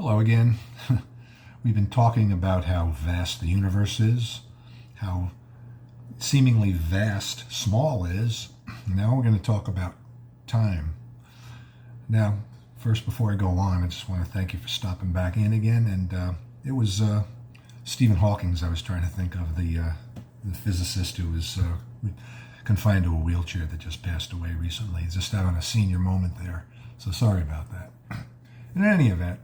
Hello again. We've been talking about how vast the universe is, how seemingly vast small is. Now we're going to talk about time. Now, first, before I go on, I just want to thank you for stopping back in again. And it was Stephen Hawking I was trying to think of, the physicist who was confined to a wheelchair that just passed away recently. He's just having a senior moment there. So sorry about that. In any event,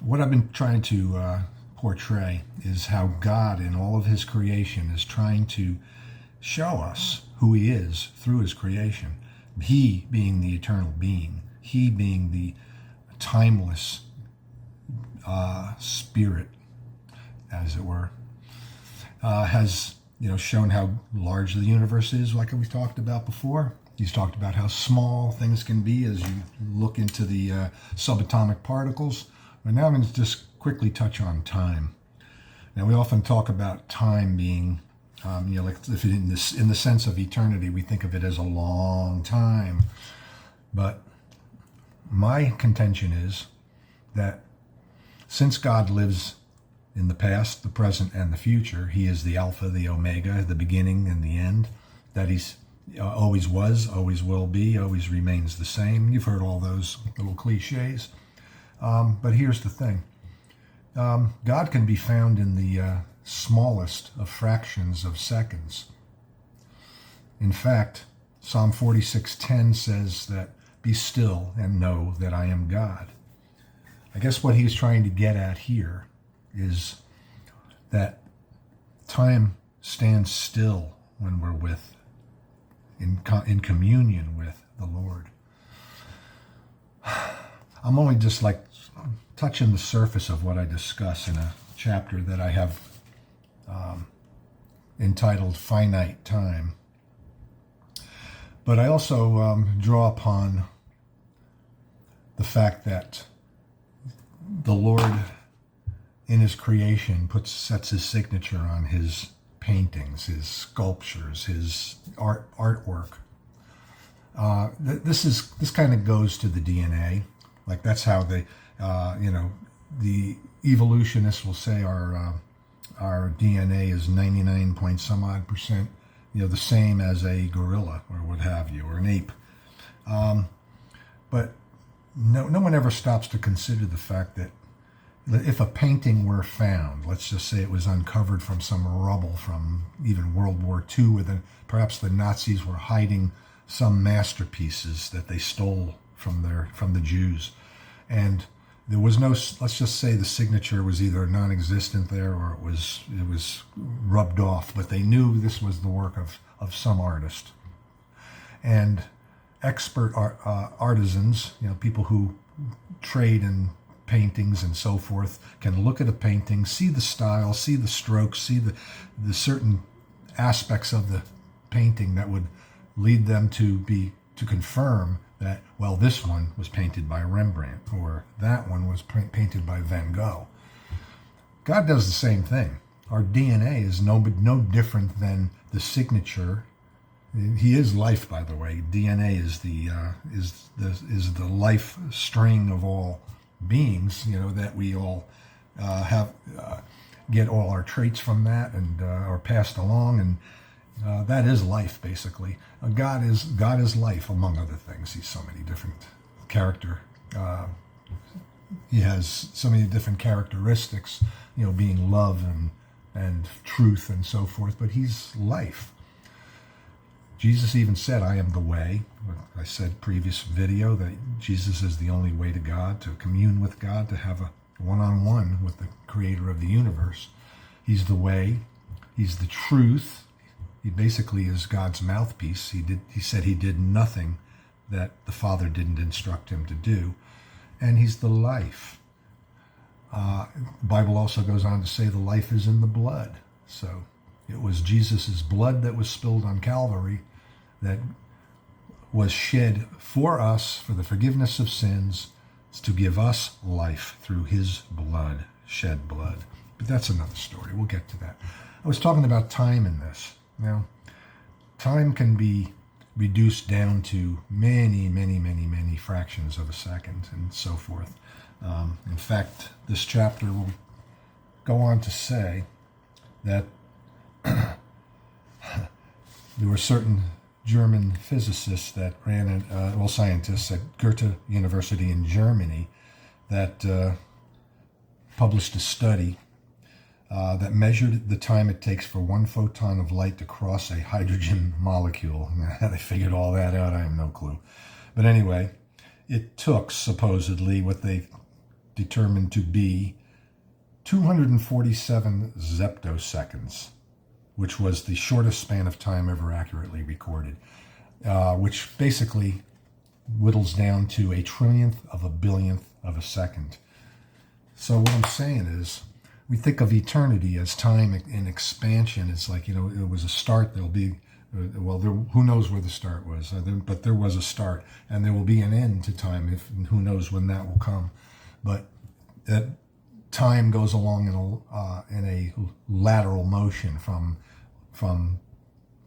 what I've been trying to portray is how God in all of his creation is trying to show us who he is through his creation. He being the eternal being, he being the timeless spirit, as it were, has shown how large the universe is, like we talked about before. He's talked about how small things can be as you look into the subatomic particles. But now I'm going to just quickly touch on time. Now, we often talk about time being, like if in the sense of eternity, we think of it as a long time. But my contention is that since God lives in the past, the present, and the future, he is the Alpha, the Omega, the beginning and the end, that he's always was, always will be, always remains the same. You've heard all those little cliches. But here's the thing. God can be found in the smallest of fractions of seconds. In fact, Psalm 46:10 says that, "Be still and know that I am God." I guess what he's trying to get at here is that time stands still when we're in communion with the Lord. I'm only just touching the surface of what I discuss in a chapter that I have entitled Finite Time. But I also draw upon the fact that the Lord in his creation sets his signature on his paintings, his sculptures, his artwork. This kind of goes to the DNA. Like that's how the evolutionists will say our DNA is 99 point some odd percent, the same as a gorilla or what have you, or an ape. But no one ever stops to consider the fact that if a painting were found, let's just say it was uncovered from some rubble from even World War II, where perhaps the Nazis were hiding some masterpieces that they stole from the Jews, and there was no, let's just say the signature was either non-existent there or it was rubbed off, but they knew this was the work of some artist. And expert artisans, people who trade in paintings and so forth, can look at a painting, see the style, see the strokes, see the certain aspects of the painting that would lead them to confirm that, well, this one was painted by Rembrandt, or that one was painted by Van Gogh. God does the same thing. Our DNA is no different than the signature. He is life, by the way. DNA is the life string of all beings. That we all get all our traits from that and are passed along, and that is life, basically. God is life, among other things. He's so many different he has so many different characteristics, being love and truth and so forth, but he's life. Jesus even said, "I am the way." I said previous video that Jesus is the only way to God, to commune with God, to have a one-on-one with the creator of the universe. He's the way. He's the truth. He basically is God's mouthpiece. He said he did nothing that the Father didn't instruct him to do. And he's the life. The Bible also goes on to say the life is in the blood. So it was Jesus' blood that was spilled on Calvary that was shed for us for the forgiveness of sins, to give us life through his blood, shed blood. But that's another story. We'll get to that. I was talking about time in this. Now, time can be reduced down to many, many, many, many fractions of a second and so forth. In fact, this chapter will go on to say that there were certain German physicists that ran, scientists at Goethe University in Germany that published a study that measured the time it takes for one photon of light to cross a hydrogen molecule. How they figured all that out, I have no clue. But anyway, it took supposedly what they determined to be 247 zeptoseconds, which was the shortest span of time ever accurately recorded, which basically whittles down to a trillionth of a billionth of a second. So what I'm saying is, we think of eternity as time in expansion. It's like, it was a start. There'll be, who knows where the start was, but there was a start, and there will be an end to time, who knows when that will come. But that time goes along in a lateral motion from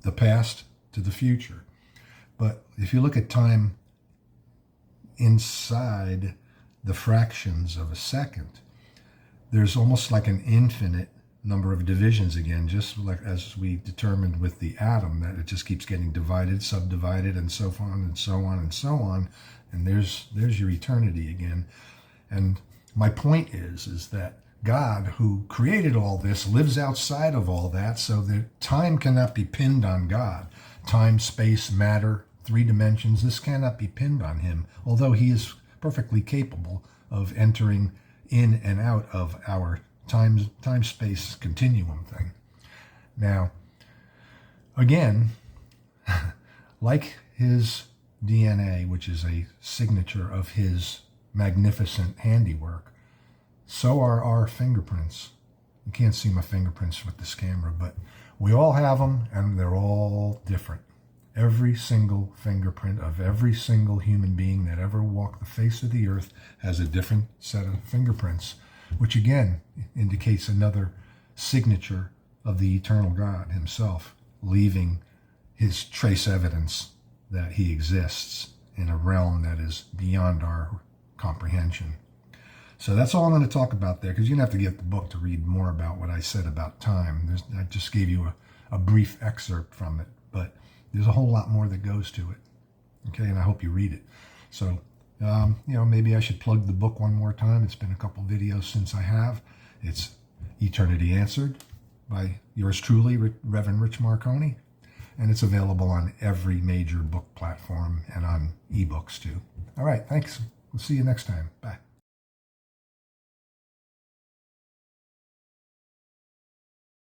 the past to the future. But if you look at time inside the fractions of a second, there's almost like an infinite number of divisions again, just like as we determined with the atom, that it just keeps getting divided, subdivided, and so on and so on and so on. And there's your eternity again. And my point is that God, who created all this, lives outside of all that, so that time cannot be pinned on God. Time, space, matter, 3 dimensions, this cannot be pinned on him, although he is perfectly capable of entering in and out of our time-space continuum thing. Now, again, like his DNA, which is a signature of his magnificent handiwork, so are our fingerprints. You can't see my fingerprints with this camera, but we all have them, and they're all different. Every single fingerprint of every single human being that ever walked the face of the earth has a different set of fingerprints, which again indicates another signature of the eternal God himself, leaving his trace evidence that he exists in a realm that is beyond our comprehension. So that's all I'm going to talk about there, because you don't have to get the book to read more about what I said about time. I just gave you a brief excerpt from it, but there's a whole lot more that goes to it. Okay, and I hope you read it. So, maybe I should plug the book one more time. It's been a couple videos since I have. It's Eternity Answered by yours truly, Reverend Rich Marconi. And it's available on every major book platform and on ebooks too. All right, thanks. We'll see you next time. Bye.